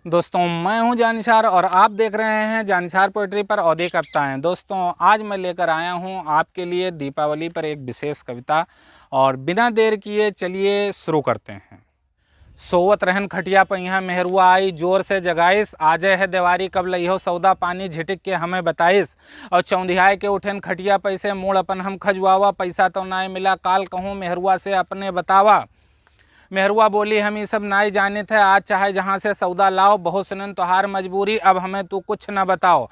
दोस्तों मैं हूं जानिसार और आप देख रहे हैं जानिसार पोएट्री पर औदे कविताएं। दोस्तों आज मैं लेकर आया हूं आपके लिए दीपावली पर एक विशेष कविता और बिना देर किए चलिए शुरू करते हैं। सोवत रहन खटिया पहिया मेहरुआ आई जोर से जगाइस, आजे है देवारी कब लइहो सौदा पानी झिटिक के हमें बताइस। और चौंधियाए के उठेन खटिया पैसे मूड़ अपन हम खजुआवा, पैसा तो नाय मिला काल कहूँ मेहरुआ से अपने बतावा। मेहरुआ बोली हम ये सब नाई जाने थे, आज चाहे जहाँ से सौदा लाओ, बहुत सुनन तोहार मजबूरी अब हमें तू कुछ न बताओ।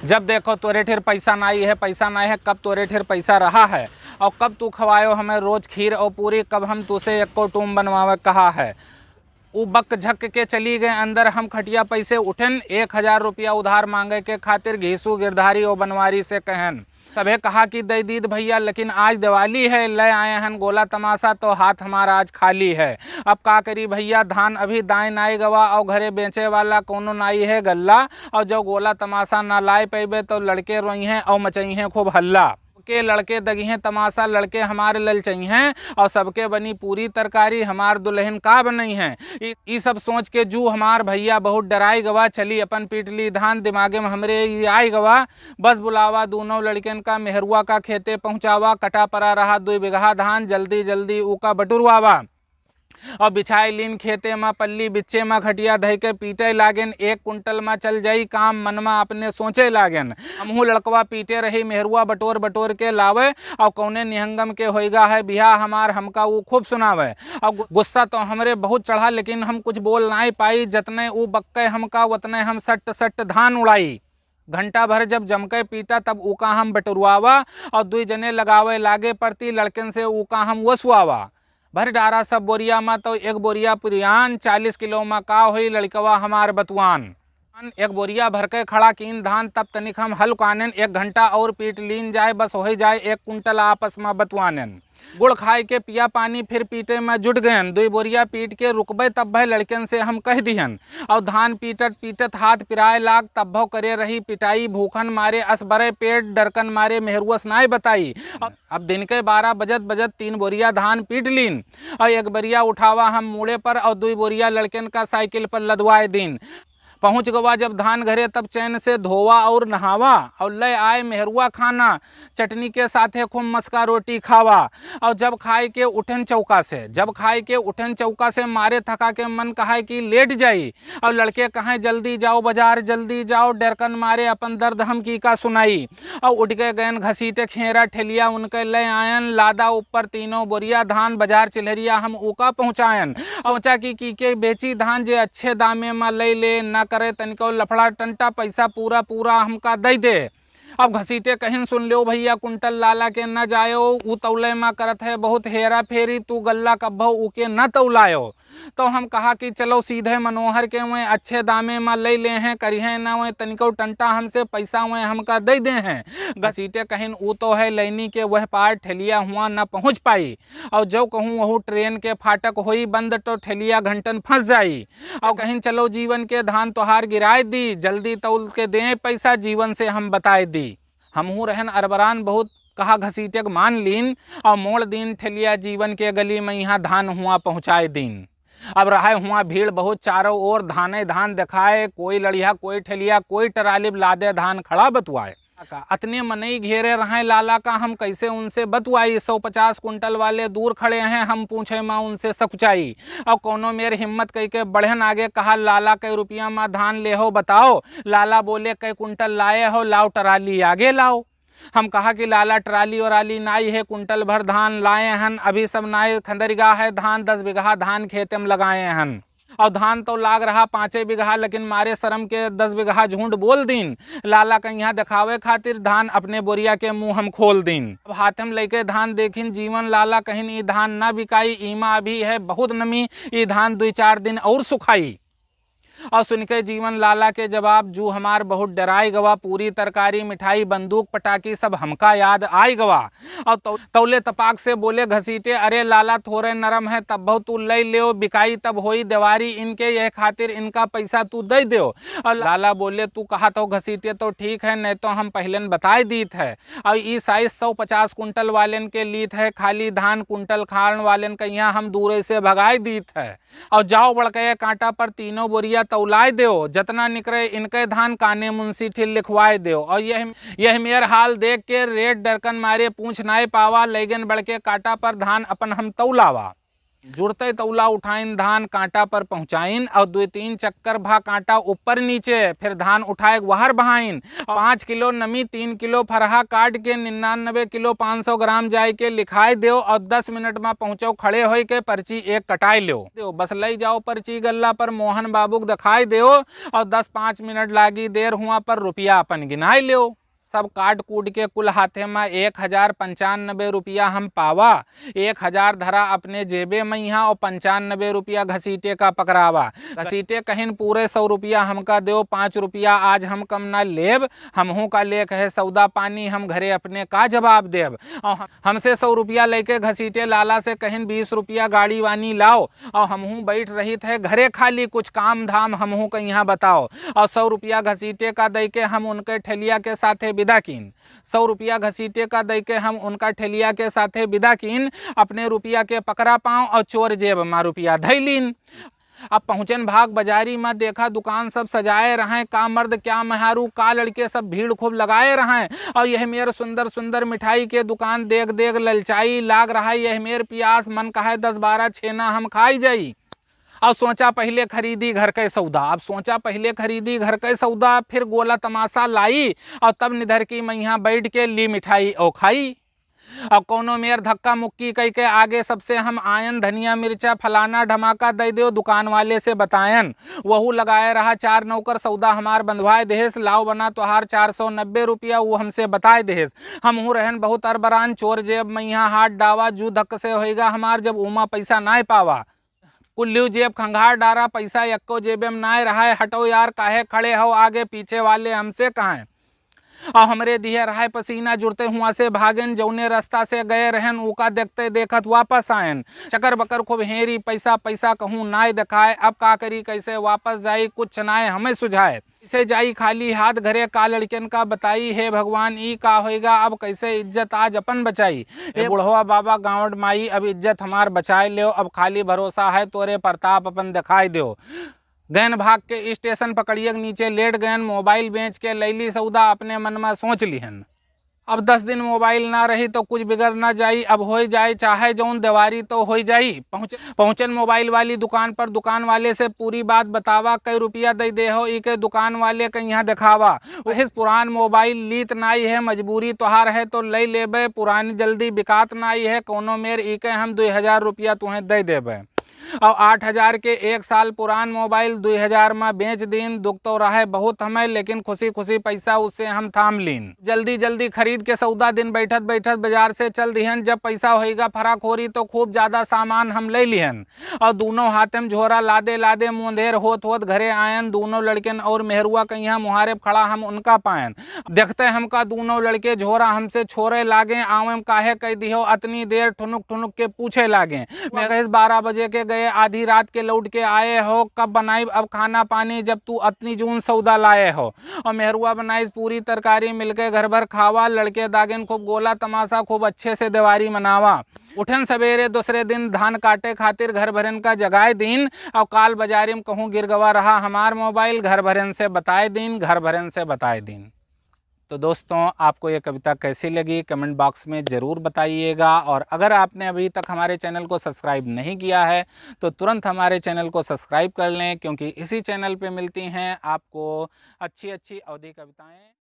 जब देखो तोरे ठेर पैसा नाई है, पैसा नाई है, कब तोरे ठेर पैसा रहा है, और कब तू खवायो हमें रोज खीर और पूरी, कब हम तुसे एक को टूम बनवावे कहा है। उ बक झक के चली गए अंदर, हम खटिया पैसे उठन 1000 रुपया उधार मांगे के खातिर घीसू गिरधारी और बनवारी से कहन। सभे कहा कि दे दीद भैया लेकिन आज दिवाली है, ले आए हन गोला तमाशा तो हाथ हमारा आज खाली है। अब का करी भैया धान अभी दाएं नाई गवा, और घरे बेचे वाला कोनो नाई है गल्ला, और जो गोला तमाशा ना लाए पैबे तो लड़के रोई हैं और मचई हैं खूब हल्ला। के लड़के दगी हैं तमाशा लड़के हमारे ललचई हैं, और सबके बनी पूरी तरकारी हमार दुल्हन का बनई है। ये सब सोच के जू हमार भैया बहुत डराई गवा, चली अपन पीटली धान दिमागे में हमरे ये आई गवा। बस बुलावा दोनों लड़कन का मेहरुआ का खेते पहुँचावा, कटा परा रहा 2 बिगहा धान, जल्दी जल्दी ऊका बटुरवावा। और बिछाई लीन खेते में पल्ली बिच्चे में खटिया धई के पीटे लागेन, 1 कुंटल में चल जाई काम मनमा अपने सोचे लागेन। हमहू लड़कवा पीटे रही मेहरुआ बटोर बटोर के लावे, और कौने निहंगम के होएगा है बिहा हमार हमका वो खूब सुनावे। और गुस्सा तो हमरे बहुत चढ़ा लेकिन हम कुछ बोल नहीं पाई, जतने वो बक्के हमका उतने हम सट सट धान उड़ाई। घंटा भर जब जमके पीटा तब ऊका हम बटुरवावा, और 2 जने लगावे लागे पड़ती लड़कन से ऊका हम वसुआवा। भर डारा सब बोरिया में तो 1 बोरिया पुरियान, 40 किलो में का हुई लड़कवा हमार बतवान। 1 बोरिया भर के खड़ा कीन धान, तब तनिक हम हल्कानन, 1 घंटा और पीट लीन जाए, बस हो जाए 1 कुंटल आपस में बतवानन। गुड़ खाए के पिया पानी फिर पीटे में जुट गयन, 2 बोरिया पीट के रुकबे तब भाई लड़कन से हम कह दिहन। और धान पीटत पीटत हाथ पिराए लाग, तब भव करे रही पिटाई, भूखन मारे असबरे पेट डरकन मारे मेहरुअस नाय बताई। अब दिन के 12 बजत बजत 3 बोरिया धान पीट लीन, और 1 बोरिया उठावा हम मूड़े पर, और 2 बोरिया लड़कन का साइकिल पर लदवाए दिन। पहुँच गवा जब धान घरे तब चैन से धोवा और नहावा, और ले आए मेहरुआ खाना चटनी के साथे खूब मस्का रोटी खावा। और जब खाए के उठन चौका से मारे थका के मन कहे कि लेट जाई, और लड़के कहें जल्दी जाओ बाजार जल्दी जाओ, डरकन मारे अपन दर्द हम की का सुनाई। और उठ के गयन घसीटे खेरा ठेलिया उनके ले आयन, लादा ऊपर 3 बोरिया धान बाजार चिल्हरिया हम ऊका पहुँचायन। पहुँचा की के बेची धान जे अच्छे दामे में ले न करे तनिको लफड़ा टंटा, पैसा पूरा हमका दे दे। अब घसीटे कहीं सुन लो भैया कुंटल लाला के न जायो, ऊ तौले में करत है बहुत हेरा फेरी, तू गल्ला कब्बो ऊके न तौलायो। तो हम कहा कि चलो सीधे मनोहर के वह अच्छे दामे में ले ले हैं, करिए ना वह तनिको टंटा हमसे पैसा वह हमका दे दे हैं। घसीटे कहीं ऊ तो है लैनी के वह पार ठेलिया हुआ न पहुँच पाई, और जो कहूँ वह ट्रेन के फाटक होई बंद तो ठेलिया घंटन फंस जाई। और कहीं चलो जीवन के धान तोहार गिराए दी, जल्दी तौल के दें पैसा जीवन से हम बताए दी। हमहू रहन अरबरान बहुत कहा घसीटे मान लीन, और मोड़ दिन ठेलिया जीवन के गली में यहाँ धान हुआ पहुँचाए दिन। अब रहा हुआ भीड़ बहुत चारों ओर, धाने धान दिखाए, कोई लड़िया कोई ठेलिया कोई टरालिब लादे धान खड़ा बतुआए। अतने मनई घेरे रहे लाला का हम कैसे उनसे बतुआई, 150 कुंटल वाले दूर खड़े हैं, हम पूछे माँ उनसे सकुचाई। और कोनो मेरे हिम्मत कह के बढ़न आगे कहा लाला कई रुपया माँ धान ले हो बताओ। लाला बोले कई कुंटल लाए हो, लाओ टराली आगे लाओ। हम कहा कि लाला ट्राली और आली नाई है, कुंटल भर धान लाए हन, अभी सब नाई खंदरिगा है धान, 10 बिगहा धान खेते में लगाए हन। और धान तो लाग रहा 5 बिगहा, लेकिन मारे शर्म के 10 बिगहा झूठ बोल दिन। लाला का यहाँ दिखावे खातिर धान अपने बोरिया के मुंह हम खोल दिन। अब हाथ में लेके धान देखिन जीवन लाला कहीं ये धान ना बिकाई, ईमा अभी है बहुत नमी, ये धान 2-4 दिन और सुखाई। और सुनके जीवन लाला के जवाब जू हमार बहुत डराई गवा, पूरी तरकारी मिठाई बंदूक पटाखी सब हमका याद आई गवा। और तौले तपाक से बोले घसीटे अरे लाला थोड़े नरम है तब बहुत तू ले ले, बिकाई तब होई देवारी इनके, यह खातिर इनका पैसा तू दे दो। और लाला बोले तू कहा तो घसीटे तो ठीक है, नहीं तो हम पहले बताए दीत है। और ई साइज 150 कुंटल वालन के लीत है, खाली धान कुंटल खान वालन का यहाँ हम दूरे से भगाई दीत है। और जाओ बड़के कांटा पर 3 बोरिया तौलाए दो, जतना निकरे इनके धान काने मुंशी ठिल लिखवाए दो। और यह मेर हाल देख के रेट डरकन मारे पूछ नाय पावा, लेकिन बढ़के काटा पर धान अपन हम तौलावा। जुड़ते तौला उठाइन धान कांटा पर पहुंचाइन, और 2-3 चक्कर भा कांटा ऊपर नीचे, फिर धान उठाए वहर बहाइन। 5 किलो नमी 3 किलो फरहा काट के 99 किलो 500 ग्राम जाय के लिखाए दो, और 10 मिनट में पहुंचो खड़े हो के पर्ची एक कटाई लो। बस लई जाओ पर्ची गल्ला पर मोहन बाबू दिखाई दो, और 10-5 मिनट लागी देर हुआ पर रुपया अपन गिनाई लो। सब काट कूट के कुल हाथे में 1095 रुपया हम पावा। 1000 धरा अपने जेबे में यहाँ, और 95 रुपया घसीटे का पकड़ावा। घसीटे कहीं पूरे 100 रुपया हमका दो, 5 रुपया आज हम कम ना लेब, हमहू का लेख है सौदा पानी, हम घरे अपने का जवाब देब। और हमसे 100 रुपया लेके घसीटे लाला से कहीं 20 रुपया गाड़ी वानी लाओ, और हमहू बैठ रही थे घरे खाली, कुछ काम धाम हमहू का यहाँ बताओ। और 100 रुपया घसीटे का दे के हम उनके ठेलिया के साथे विदा कीन। 100 रुपया घसीटे का दे के हम उनका ठेलिया के साथे विदा कीन। अपने रुपया के पकड़ा पाओ, और चोर जेब में रुपया धैलीन। अब पहुंचन भाग बाजारी में, देखा दुकान सब सजाए रहे, का मर्द क्या मेहरू का लड़के सब भीड़ खूब लगाए रहे। और यह मेर सुंदर सुंदर मिठाई के दुकान देख देख ललचाई लाग रहा है। यह मेर प्यास मन कहे 10-12 छेना हम खाई जाई। अब सोचा पहले खरीदी घर के सौदा, अब सोचा पहले खरीदी घर के सौदा, फिर गोला तमाशा लाई, और तब निधर की मैं यहाँ बैठ के ली मिठाई ओ खाई। अब कोनो मेर धक्का मुक्की कह के आगे सबसे हम आयन, धनिया मिर्चा फलाना धमाका दे दो, दुकान वाले से बतायन। वहू लगाए रहा 4 नौकर, सौदा हमार बंधवाए देहेस, लाओ बना तोहार 490 रुपया, वो हमसे बताए देहेस। हम हूँ रहन बहुत अरबरान, चोर जेब में यहाँ हाथ डावा, जू धक्क से होएगा हमार, जब उमा पैसा ना पावा। कुल्लू जेब खंगार डारा, पैसा यक्को जेबे में ना रहा है। हटो यार काहे खड़े हो, आगे पीछे वाले हमसे कहाँ। और हमरे दिए रहा पसीना जुड़ते हुआ से भागन, जौने रास्ता से गए रहन उका देखते देखत वापस आयन। चकर बकर खूब हेरी, पैसा पैसा कहूँ नाय दिखाए, अब का करी कैसे वापस जाई, कुछ नाय हमें सुझाए। इसे जाई खाली हाथ घरे, का लड़कन का बताई, हे भगवान ई का होएगा, अब कैसे इज्जत आज अपन बचाई। हे बुढ़वा बाबा गाँव माई, अब इज्जत हमार बचाए लो, अब खाली भरोसा है तोरे प्रताप अपन दिखाई दो। गैन भाग के स्टेशन पकड़िए नीचे लेट गयन, मोबाइल बेच के लैली सौदा, अपने मन में सोच लिहन अब 10 दिन मोबाइल ना रही तो कुछ बिगड़ ना जाई, अब हो जाए चाहे जौन देवारी तो हो जाई। पहुँचन मोबाइल वाली दुकान पर, दुकान वाले से पूरी बात बतावा, कई रुपया दे हो ई के दुकान वाले के यहाँ दिखावा। वही पुरान मोबाइल लीत नाई है, मजबूरी तोहार है तो ले लेबे, पुरानी जल्दी बिकात नाई है, कोनो मेर ई के हम 2000 रुपया तुम्हें दे देबे। और 8000 के 1 साल पुरान मोबाइल 2000 में बेच दीन। दुख तो रहे बहुत हमें, लेकिन खुशी खुशी पैसा उससे हम थाम लीन। जल्दी जल्दी खरीद के सौदा दिन बैठत बैठत बाजार से चल दिहन। जब पैसा होएगा फराखोरी तो खूब ज्यादा सामान हम ले लिहन, और दोनों हाथ में झोरा लादे लादे मुंदेर होत होत घरे आयन। दोनों लड़कन और मेहरुआ के यहाँ मुहारे खड़ा हम उनका पायन। देखते हमका दोनों लड़के झोरा हमसे छोड़े लागे, आवे काहे कह दियो अतनी देर, ठुनुक ठुनुक के पूछे लागे। मैं कहे 12 बजे के गए, आधी रात के लौट के आए हो, कब बनाई अब खाना पानी, जब तू अतनी जून सौदा लाए हो। और मेहरुआ बनाई पूरी तरकारी मिलके घर भर खावा। लड़के दागिन खूब गोला तमाशा, खूब अच्छे से दिवाली मनावा। उठन सवेरे दूसरे दिन धान काटे खातिर घर भरन का जगाए दिन, और काल बाजारी में कहूँ गिर गवा रहा हमार मोबाइल, घर भरन से बताए दिन, घर भरन से बताए दिन। तो दोस्तों आपको ये कविता कैसी लगी कमेंट बॉक्स में ज़रूर बताइएगा। और अगर आपने अभी तक हमारे चैनल को सब्सक्राइब नहीं किया है तो तुरंत हमारे चैनल को सब्सक्राइब कर लें, क्योंकि इसी चैनल पे मिलती हैं आपको अच्छी अच्छी अवधी कविताएं।